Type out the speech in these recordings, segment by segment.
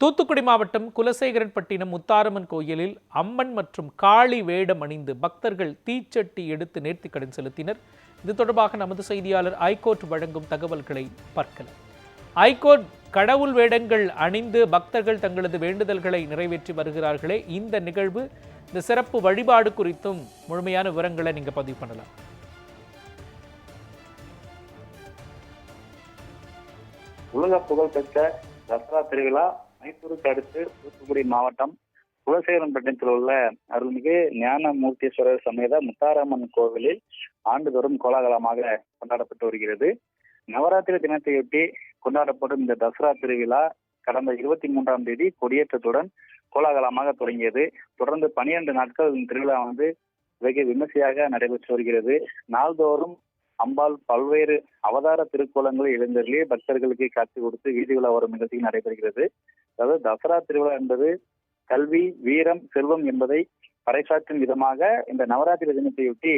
தூத்துக்குடி மாவட்டம் குலசேகரன்பட்டினம் முத்தாரம்மன் கோயிலில் அம்மன் மற்றும் காளி வேடம் அணிந்து பக்தர்கள் தீச்சட்டி எடுத்து நேர்த்திக்கடன் செலுத்தினர். இது தொடர்பாக நமது செய்தியாளர் ஐகோர்ட் வழங்கும் தகவல்களை பார்க்கலாம். ஐகோர்ட், கடவுள் வேடங்கள் அணிந்து பக்தர்கள் தங்களது வேண்டுதல்களை நிறைவேற்றி வருகிறார்களே, இந்த நிகழ்வு, இந்த சிறப்பு வழிபாடு குறித்தும் முழுமையான விவரங்களை நீங்க பதிவு பண்ணலாம். உலக புகழ்பெற்ற தசரா திருவிழா மைசூருக்கு அடுத்து தூத்துக்குடி மாவட்டம் குலசேகரன்பட்டினத்தில் உள்ள அருள்மிகு ஞானமூர்த்தீஸ்வரர் சமேத முத்தாரம்மன் கோவிலில் ஆண்டுதோறும் கோலாகலமாக கொண்டாடப்பட்டு வருகிறது. நவராத்திரி தினத்தையொட்டி கொண்டாடப்படும் இந்த தசரா திருவிழா கடந்த 23ஆம் தேதி கொடியேற்றத்துடன் கோலாகலமாக தொடங்கியது. தொடர்ந்து 12 நாட்கள் இந்த திருவிழா வெகு விமர்சையாக நடைபெற்று வருகிறது. நாள்தோறும் அம்பாள் பல்வேறு அவதார திருக்கோலங்களை எழுந்தருளி பக்தர்களுக்கு காட்சி கொடுத்து வீதிகளை வரும் நிகழ்ச்சி நடைபெறுகிறது. அதாவது தசரா திருவிழா என்பது கல்வி, வீரம், செல்வம் என்பதை பறைசாற்றும் விதமாக இந்த நவராத்திரி தினத்தையொட்டி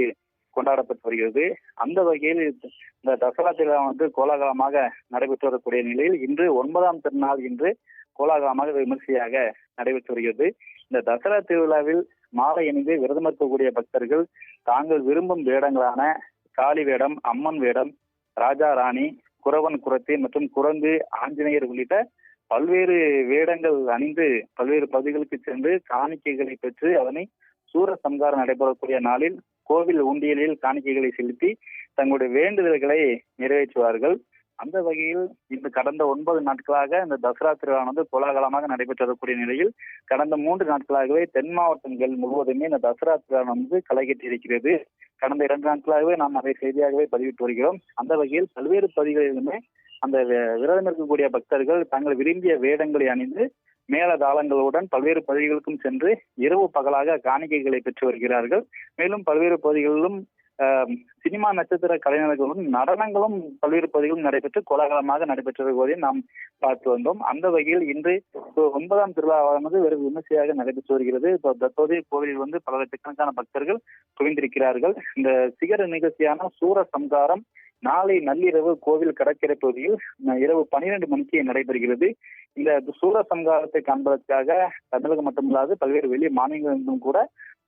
கொண்டாடப்பட்டு வருகிறது. அந்த வகையில் இந்த தசரா திருவிழா கோலாகலமாக நடைபெற்று வரக்கூடிய நிலையில் இன்று 9ஆம் திருநாள் இன்று கோலாகலமாக விமர்சையாக நடைபெற்று வருகிறது. இந்த தசரா திருவிழாவில் மாலை அணிந்து விரதம் இருக்கக்கூடிய பக்தர்கள் தாங்கள் விரும்பும் வேடங்களான காளி வேடம், அம்மன் வேடம், ராஜா ராணி, குறவன் குறத்தி மற்றும் குரங்கு, ஆஞ்சநேயர் உள்ளிட்ட பல்வேறு வேடங்கள் அணிந்து பல்வேறு பகுதிகளுக்கு சென்று காணிக்கைகளை பெற்று அதனை சூரசம்காரம் நடைபெறக்கூடிய நாளில் கோவில் உண்டியலில் காணிக்கைகளை செலுத்தி தங்களுடைய வேண்டுதல்களை நிறைவேற்றுவார்கள். அந்த வகையில் இந்த கடந்த 9 நாட்களாக இந்த தசரா திருவிழா கோலாகலமாக நடைபெற்று வரக்கூடிய நிலையில் கடந்த 3 நாட்களாகவே தென் மாவட்டங்கள் முழுவதுமே இந்த தசரா திருவிழா களைகட்டி இருக்கிறது. கடந்த 2 நாட்களாகவே நாம் அதை செய்தியாகவே பதிவிட்டு வருகிறோம். அந்த வகையில் பல்வேறு பகுதிகளிலுமே அந்த விரதம் இருக்கக்கூடிய பக்தர்கள் தங்கள் விரும்பிய வேடங்களை அணிந்து மேல தாளங்களுடன் பல்வேறு பகுதிகளுக்கும் சென்று இரவு பகலாக காணிக்கைகளை பெற்று வருகிறார்கள். மேலும் பல்வேறு பகுதிகளிலும் சினிமா நட்சத்திர கலைஞர்களும் நடனங்களும் பல்வேறு பகுதிகளும் நடைபெற்று கோலாகலமாக நடைபெற்று வருவதை நாம் பார்த்து வந்தோம். அந்த வகையில் இன்று 9ஆம் திருவிழாவானது வெறும் விமர்சையாக நடைபெற்று வருகிறது. தற்போதைய கோவிலில் பல லட்சக்கணக்கான பக்தர்கள் குவிந்திருக்கிறார்கள். இந்த சிகர நிகழ்ச்சியான சூரசம்காரம் நாளை நள்ளிரவு கோவில் கடற்கரை பகுதியில் இரவு 12 மணிக்கு நடைபெறுகிறது. இந்த சூரசம்காரத்தை காண்பதற்காக தமிழகம் மட்டுமில்லாது பல்வேறு வெளி மாநிலங்களிலும் கூட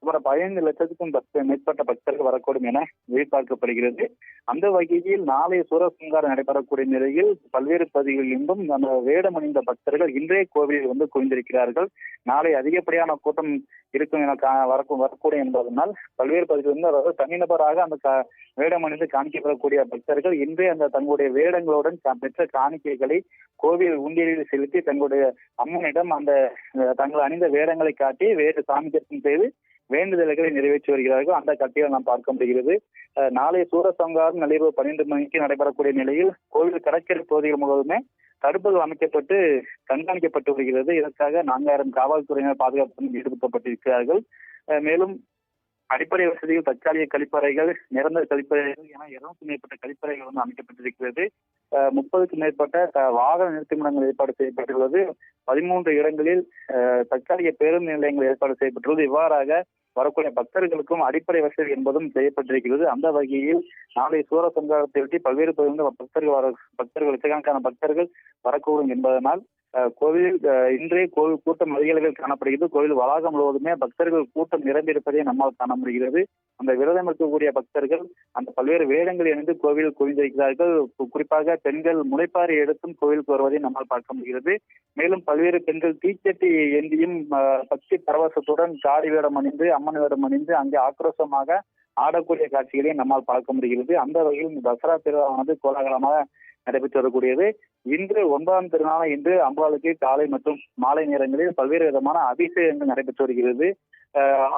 சுமார் 15 லட்சத்துக்கும் மேற்பட்ட பக்தர்கள் வரக்கூடும் என எதிர்பார்க்கப்படுகிறது. அந்த வகையில் நாளை சூரசம்காரம் நடைபெறக்கூடிய நிலையில் பல்வேறு பகுதிகளிலிருந்தும் அந்த வேடம் அணிந்த பக்தர்கள் இன்றைய கோவிலில் குவிந்திருக்கிறார்கள். நாளை அதிகப்படியான கூட்டம் இருக்கும் என வரக்கூடும் என்பதனால் பல்வேறு பகுதிகளிலிருந்து, அதாவது தனிநபராக அந்த வேடம் அணிந்து காணிக்கப்படக்கூடிய பக்தர்கள் இன்றே அந்த தங்களுடைய வேடங்களுடன் பெற்ற காணிக்கைகளை கோவில் உண்டியலில் செலுத்தி தங்களுடைய அம்மனிடம் அந்த தங்கள் அணிந்த வேடங்களை காட்டி வேறு சாமி தரிசனம் செய்து வேண்டுதல்களை நிறைவேற்றி வருகிறார்கள். அந்த கட்டியில் நாம் பார்க்க முடிகிறது. நாளை சூரசம்காரம் நள்ளிரவு 12 மணிக்கு நடைபெறக்கூடிய நிலையில் கோவில் கடற்கரை பகுதிகள் முழுவதுமே தடுப்புகள் அமைக்கப்பட்டு கண்காணிக்கப்பட்டு வருகிறது. இதற்காக 4000 காவல்துறையினர் பாதுகாப்பு ஈடுபடுத்தப்பட்டிருக்கிறார்கள். மேலும் அடிப்படை வசதிகள், தற்காலிக கழிப்பறைகள், நிரந்தர கழிப்பறைகள் என 200க்கும் மேற்பட்ட கழிப்பறைகள் அமைக்கப்பட்டிருக்கிறது. 30க்கும் மேற்பட்ட வாகன நிறுத்துமிடங்கள் ஏற்பாடு செய்யப்பட்டுள்ளது. 13 இடங்களில் தற்காலிக பேருந்து நிலையங்கள் ஏற்பாடு செய்யப்பட்டுள்ளது. இவ்வாறாக வரக்கூடிய பக்தர்களுக்கும் அடிப்படை வசதி என்பதும் செய்யப்பட்டிருக்கிறது. அந்த வகையில் நாளை சூரசம்காரத்தையொட்டி பல்வேறு பக்தர்கள் லட்சக்கணக்கான பக்தர்கள் வரக்கூடும் என்பதனால் கோவிலில் இன்றே கோவில் கூட்டம் அதிக அளவில் காணப்படுகிறது. கோவில் வளாகம் முழுவதுமே பக்தர்கள் கூட்டம் நிரம்பியிருப்பதை நம்மால் காண முடிகிறது. அந்த விரதம் இருக்கக்கூடிய பக்தர்கள் அந்த பல்வேறு வேடங்களை அணிந்து கோவிலில் குவிந்திருக்கிறார்கள். குறிப்பாக பெண்கள் முளைப்பாரி எடுத்தும் கோவிலுக்கு வருவதை நம்மால் பார்க்க முடிகிறது. மேலும் பல்வேறு பெண்கள் தீச்சட்டி ஏந்தியும் பக்தி பரவசத்துடன் காளி வேடம் அணிந்து, அம்மன் வேடம் அணிந்து அங்கே ஆக்ரோஷமாக ஆடக்கூடிய காட்சிகளை நம்மால் பார்க்க முடிகிறது. அந்த வகையில் இந்த தசரா திருவிழா கோலாகலமாக நடைபெற்று வரக்கூடியது. இன்று 9ஆம் திருநாள் இன்று அம்பாளுக்கு காலை மற்றும் மாலை நேரங்களில் பல்வேறு விதமான அபிஷேகங்கள் நடைபெற்று வருகிறது.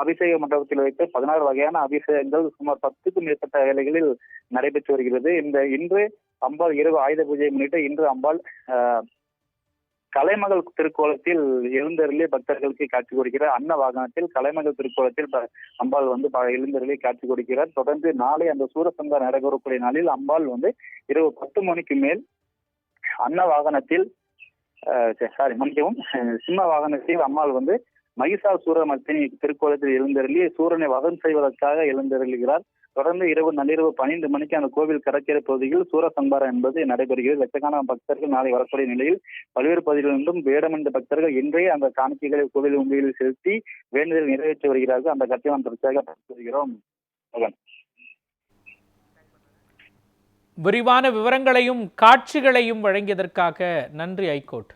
அபிஷேக மண்டபத்தில் வைத்து 16 வகையான அபிஷேகங்கள் சுமார் 10க்கும் மேற்பட்ட வேளைகளில் நடைபெற்று வருகிறது. இன்று அம்பாள் இரவு ஆயுத பூஜையை முன்னிட்டு இன்று அம்பாள் கலைமகள் திருக்கோலத்தில் எழுந்தருளி பக்தர்களுக்கு காட்சி கொடுக்கிறார். அன்ன வாகனத்தில் கலைமகள் திருக்கோலத்தில் அம்பாள் எழுந்தருளி காட்சி கொடுக்கிறார். தொடர்ந்து நாளை அந்த சூரசம்காரம் நடைபெறக்கூடிய நாளில் அம்பாள் இரவு 10 மணிக்கு மேல் அன்ன வாகனத்தில் சிம்ம வாகனத்தில் அம்மாள் மகிஷாசூரமர்த்தினி திருக்கோலத்தில் எழுந்தருளி சூரனை வதம் செய்வதற்காக எழுந்தருளுகிறார். தொடர்ந்து நள்ளிரவு 12 மணிக்கு அந்த கோவில் கடற்கரை பகுதியில் சூரசம்பாரம் என்பது நடைபெறுகிறது. லட்சக்கணக்கான பக்தர்கள் நாளை வரக்கூடிய நிலையில் பல்வேறு பகுதிகளிலிருந்தும் வேடமணிந்த பக்தர்கள் இன்றைய அந்த காணிக்கைகளை கோவில் உண்டியில் செலுத்தி வேண்டுதல் நிறைவேற்றி வருகிறார்கள். அந்த கட்சியை நாம் தொடர்ச்சியாக பார்த்து வருகிறோம். விரிவான விவரங்களையும் காட்சிகளையும் வழங்கியதற்காக நன்றி ஐகோட்.